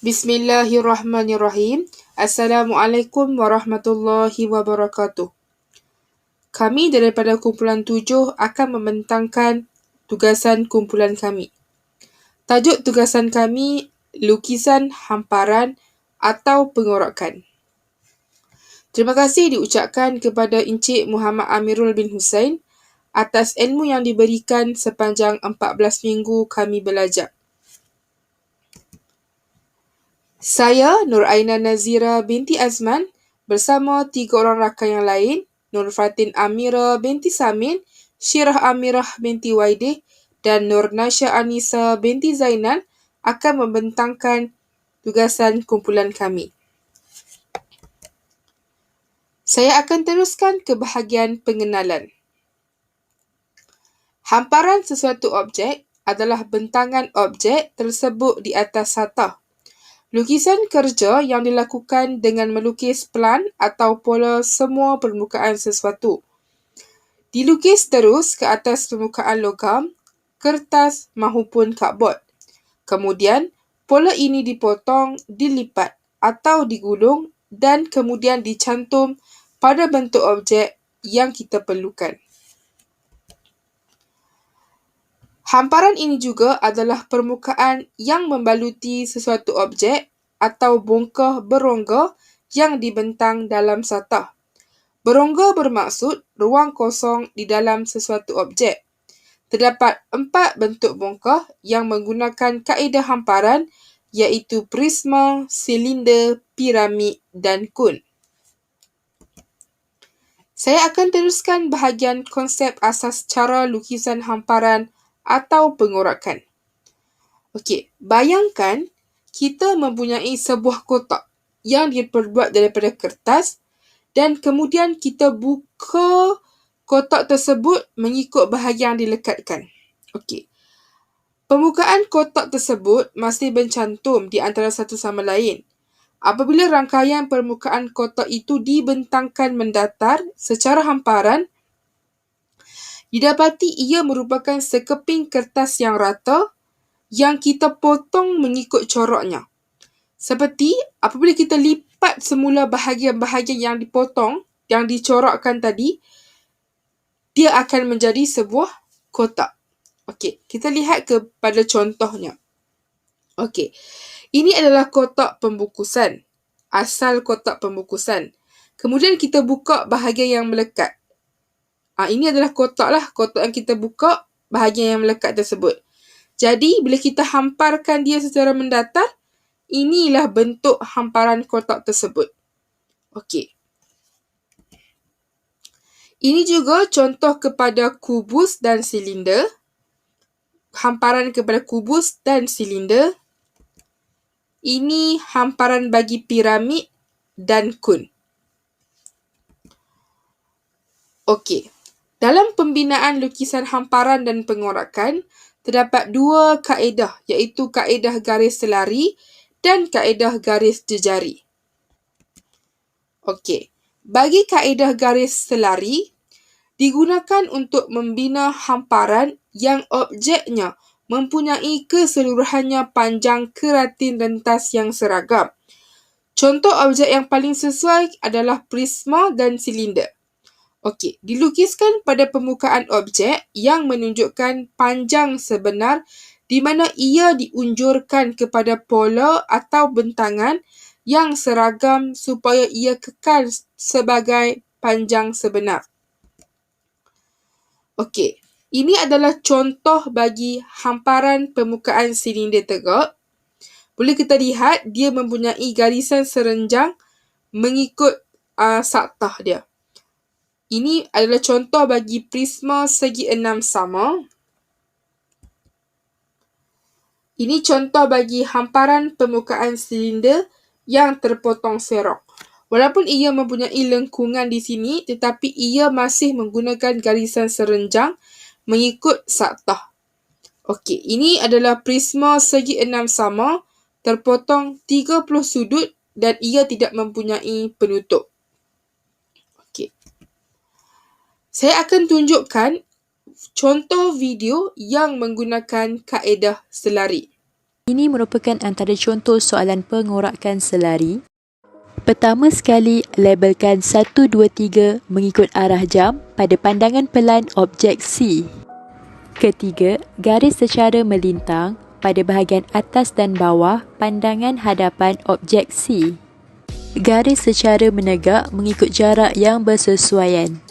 Bismillahirrahmanirrahim. Assalamualaikum warahmatullahi wabarakatuh. Kami daripada kumpulan 7 akan membentangkan tugasan kumpulan kami. Tajuk tugasan kami, lukisan hamparan atau pengorakan. Terima kasih diucapkan kepada Encik Muhammad Amirul bin Hussein atas ilmu yang diberikan sepanjang 14 minggu kami belajar. Saya Nur Aina Nazira binti Azman bersama 3 orang rakan yang lain, Nur Fatin Amira binti Samin, Syirah Amirah binti Waidih dan Nur Nasya Anisa binti Zainal akan membentangkan tugasan kumpulan kami. Saya akan teruskan ke bahagian pengenalan. Hamparan sesuatu objek adalah bentangan objek tersebut di atas satah. Lukisan kerja yang dilakukan dengan melukis pelan atau pola semua permukaan sesuatu. Dilukis terus ke atas permukaan logam, kertas mahupun kadbod. Kemudian, pola ini dipotong, dilipat atau digulung dan kemudian dicantum pada bentuk objek yang kita perlukan. Hamparan ini juga adalah permukaan yang membaluti sesuatu objek atau bongkah berongga yang dibentang dalam satah. Berongga bermaksud ruang kosong di dalam sesuatu objek. Terdapat 4 bentuk bongkah yang menggunakan kaedah hamparan iaitu prisma, silinder, piramid dan kun. Saya akan teruskan bahagian konsep asas cara lukisan hamparan atau pengorakan. Okey, bayangkan kita mempunyai sebuah kotak yang diperbuat daripada kertas dan kemudian kita buka kotak tersebut mengikut bahagian yang dilekatkan. Okey. Permukaan kotak tersebut masih bercantum di antara satu sama lain. Apabila rangkaian permukaan kotak itu dibentangkan mendatar secara hamparan, didapati ia merupakan sekeping kertas yang rata yang kita potong mengikut coraknya. Seperti apabila kita lipat semula bahagian-bahagian yang dipotong, yang dicorakkan tadi, dia akan menjadi sebuah kotak. Okey, kita lihat kepada contohnya. Okey, ini adalah kotak pembukusan. Asal kotak pembukusan. Kemudian kita buka bahagian yang melekat. Ini adalah kotak yang kita buka, bahagian yang melekat tersebut. Jadi, bila kita hamparkan dia secara mendatar, inilah bentuk hamparan kotak tersebut. Okey. Ini juga contoh kepada kubus dan silinder. Hamparan kepada kubus dan silinder. Ini hamparan bagi piramid dan kun. Okey. Dalam pembinaan lukisan hamparan dan pengorakan, terdapat 2 kaedah iaitu kaedah garis selari dan kaedah garis jejari. Okey, bagi kaedah garis selari, digunakan untuk membina hamparan yang objeknya mempunyai keseluruhannya panjang keratin rentas yang seragam. Contoh objek yang paling sesuai adalah prisma dan silinder. Okey, dilukiskan pada permukaan objek yang menunjukkan panjang sebenar di mana ia diunjurkan kepada pola atau bentangan yang seragam supaya ia kekal sebagai panjang sebenar. Okey, ini adalah contoh bagi hamparan permukaan silinder tegak. Boleh kita lihat dia mempunyai garisan serenjang mengikut satah dia. Ini adalah contoh bagi prisma segi 6 sama. Ini contoh bagi hamparan permukaan silinder yang terpotong serong. Walaupun ia mempunyai lengkungan di sini, tetapi ia masih menggunakan garisan serenjang mengikut satah. Okey, ini adalah prisma segi 6 sama, terpotong 30 sudut dan ia tidak mempunyai penutup. Saya akan tunjukkan contoh video yang menggunakan kaedah selari. Ini merupakan antara contoh soalan pengorakan selari. Pertama sekali, labelkan 1, 2, 3 mengikut arah jam pada pandangan pelan objek C. Ketiga, garis secara melintang pada bahagian atas dan bawah pandangan hadapan objek C. Garis secara menegak mengikut jarak yang bersesuaian.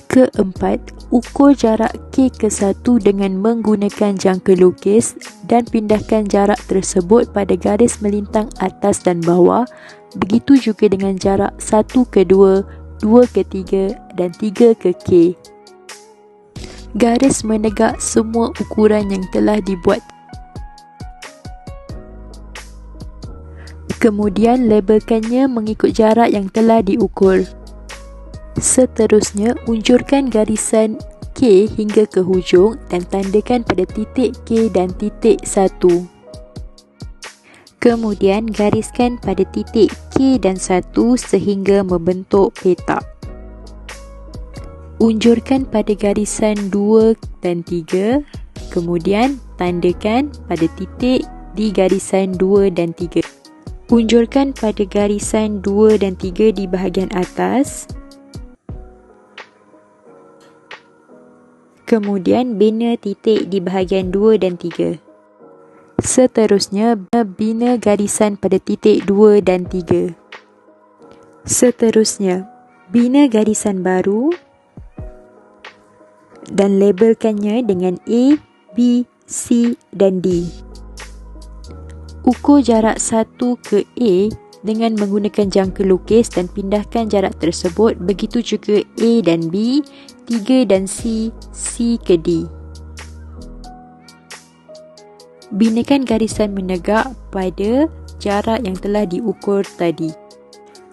Keempat, ukur jarak K ke 1 dengan menggunakan jangka lukis dan pindahkan jarak tersebut pada garis melintang atas dan bawah. Begitu juga dengan jarak 1 ke 2, 2 ke 3 dan 3 ke K. Garis menegak semua ukuran yang telah dibuat. Kemudian labelkannya mengikut jarak yang telah diukur. Seterusnya, unjurkan garisan K hingga ke hujung dan tandakan pada titik K dan titik 1. Kemudian, gariskan pada titik K dan 1 sehingga membentuk petak. Unjurkan pada garisan 2 dan 3, kemudian tandakan pada titik di garisan 2 dan 3. Unjurkan pada garisan 2 dan 3 di bahagian atas. Kemudian bina titik di bahagian 2 dan 3. Seterusnya, bina garisan pada titik 2 dan 3. Seterusnya, bina garisan baru dan labelkannya dengan A, B, C dan D. Ukur jarak 1 ke A dengan menggunakan jangka lukis dan pindahkan jarak tersebut. Begitu juga A dan B, 3 dan C, C ke D. Binakan garisan menegak pada jarak yang telah diukur tadi.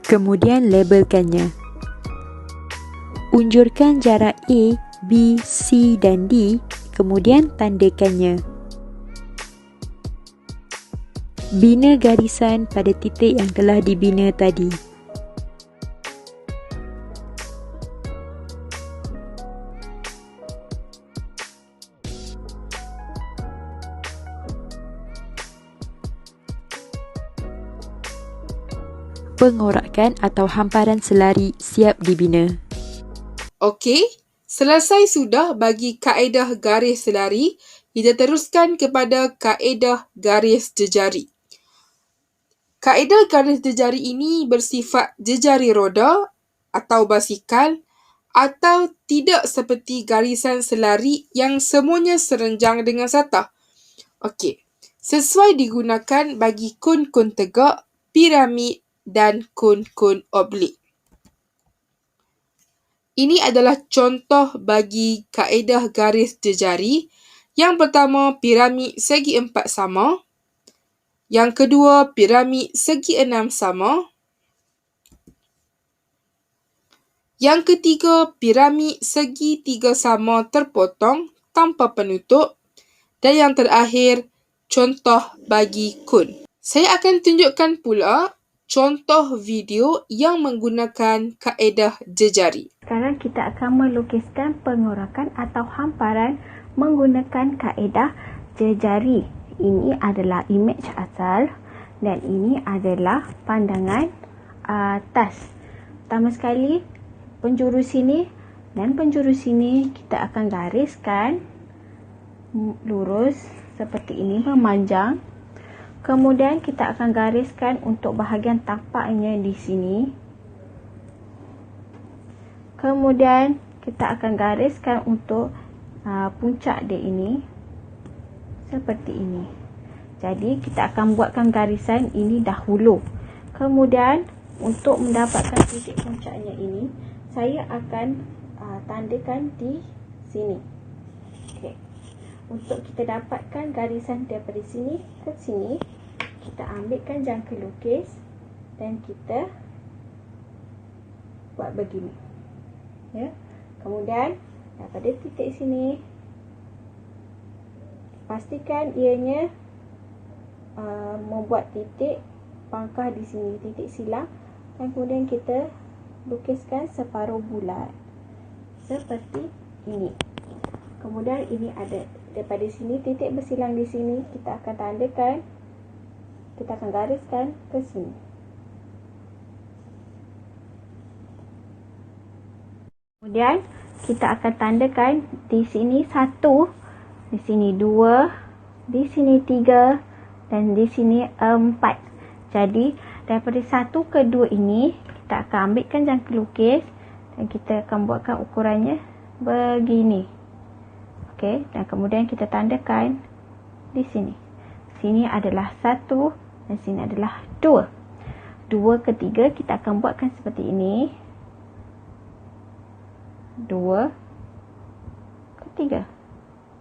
Kemudian labelkannya. Unjurkan jarak A, B, C dan D, kemudian tandakannya. Bina garisan pada titik yang telah dibina tadi. Pengorakan atau hamparan selari siap dibina. Okey, selesai sudah bagi kaedah garis selari. Kita teruskan kepada kaedah garis jejari. Kaedah garis jejari ini bersifat jejari roda atau basikal atau tidak seperti garisan selari yang semuanya serenjang dengan satah. Okey, sesuai digunakan bagi kun-kun tegak, piramid dan kun-kun oblik. Ini adalah contoh bagi kaedah garis jejari. Yang pertama, piramid segi 4 sama. Yang kedua, piramid segi 6 sama. Yang ketiga, piramid segi 3 sama terpotong tanpa penutup. Dan yang terakhir, contoh bagi kun. Saya akan tunjukkan pula contoh video yang menggunakan kaedah jejari. Sekarang kita akan melukiskan pengorakan atau hamparan menggunakan kaedah jejari. Ini adalah imej asal dan ini adalah pandangan atas. Pertama sekali, penjuru sini dan penjuru sini kita akan gariskan lurus seperti ini, memanjang. Kemudian kita akan gariskan untuk bahagian tapaknya di sini. Kemudian kita akan gariskan untuk puncak dia ini seperti ini. Jadi kita akan buatkan garisan ini dahulu. Kemudian untuk mendapatkan titik puncaknya ini, saya akan tandakan di sini. Okey. Untuk kita dapatkan garisan daripada sini ke sini, kita ambilkan jangka lukis dan kita buat begini. Ya. Kemudian daripada titik sini, pastikan ianya membuat titik pangkah di sini, titik silang, dan kemudian kita lukiskan separuh bulat seperti ini. Kemudian ini ada Daripada sini, titik bersilang di sini, kita akan tandakan, kita akan gariskan ke sini. Kemudian, kita akan tandakan di sini 1, di sini 2, di sini 3, dan di sini 4. Jadi, daripada 1 ke 2 ini, kita akan ambilkan jangka lukis dan kita akan buatkan ukurannya begini. Okey, dan kemudian kita tandakan di sini. Sini adalah 1 dan sini adalah 2. 2 ke 3 kita akan buatkan seperti ini. 2 ke 3.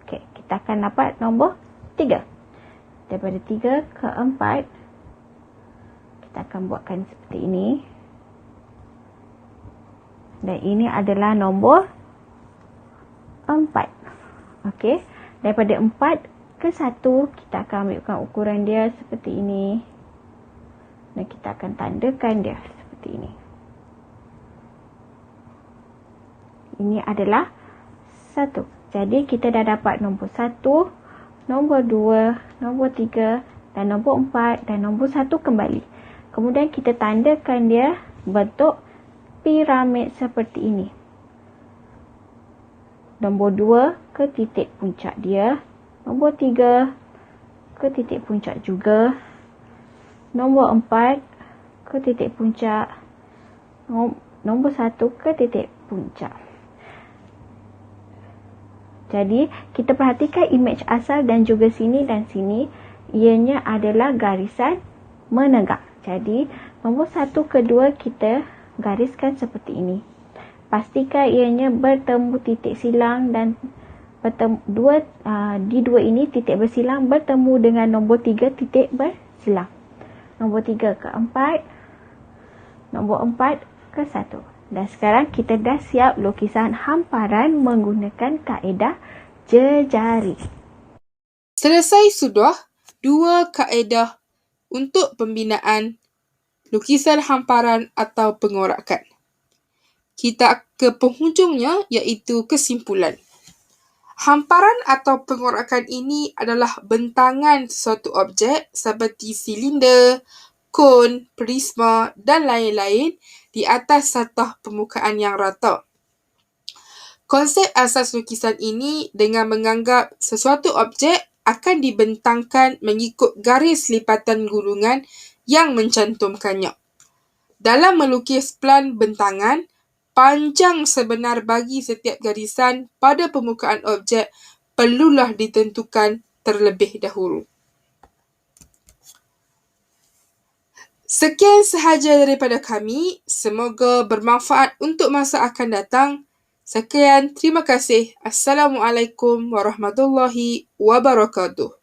Okey, kita akan dapat nombor 3. Daripada 3 ke 4 kita akan buatkan seperti ini. Dan ini adalah nombor 4. Okey, daripada 4 ke 1 kita akan ambilkan ukuran dia seperti ini. Dan kita akan tandakan dia seperti ini. Ini adalah 1. Jadi kita dah dapat nombor 1, nombor 2, nombor 3 dan nombor 4 dan nombor 1 kembali. Kemudian kita tandakan dia bentuk piramid seperti ini. Nombor 2 ke titik puncak dia. Nombor 3 ke titik puncak juga. Nombor 4 ke titik puncak. Nombor 1 ke titik puncak. Jadi, kita perhatikan imej asal dan juga sini dan sini. Ianya adalah garisan menegak. Jadi, nombor 1 ke 2 kita gariskan seperti ini. Pastikan ianya bertemu titik silang dan di dua ini titik bersilang bertemu dengan nombor 3 titik bersilang. Nombor 3 ke 4, nombor 4 ke 1. Dan sekarang kita dah siap lukisan hamparan menggunakan kaedah jejari. Selesai sudah 2 kaedah untuk pembinaan lukisan hamparan atau pengorakan. Kita ke penghujungnya iaitu kesimpulan. Hamparan atau pengorakan ini adalah bentangan sesuatu objek seperti silinder, kon, prisma dan lain-lain di atas satah permukaan yang rata. Konsep asas lukisan ini dengan menganggap sesuatu objek akan dibentangkan mengikut garis lipatan gulungan yang mencantumkannya. Dalam melukis plan bentangan, panjang sebenar bagi setiap garisan pada permukaan objek perlulah ditentukan terlebih dahulu. Sekian sahaja daripada kami. Semoga bermanfaat untuk masa akan datang. Sekian, terima kasih. Assalamualaikum warahmatullahi wabarakatuh.